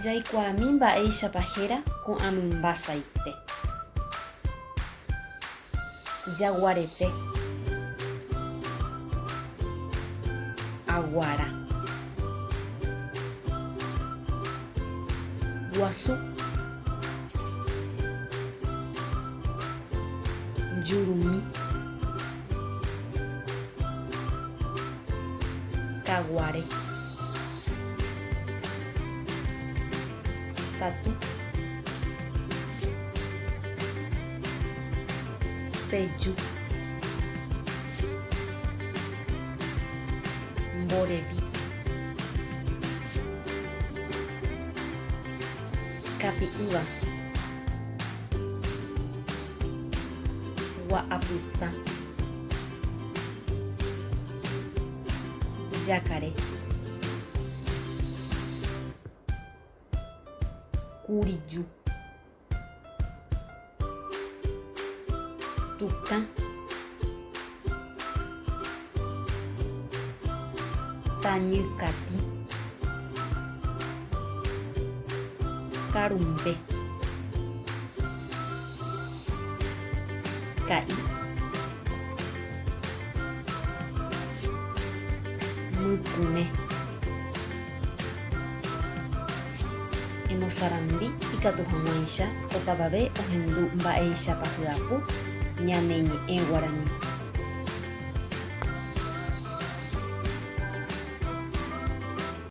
Jaikuaami mba'éichapa héra ko'ãmymba saite. Jaguarete. Aguara. Guasu. Jurumi. Kaguare. Tatu. Teju. Mborevi. Kapi'yva. Gua'apyta. Jakare. Kuriju. Tuka. Tañykati. Karumbe. Ka'i. Mykune. Emosarandi ikatu hag̃uáicha opavave ohendu mba'éichapa hyapu ñane ñe'ẽ Guarani.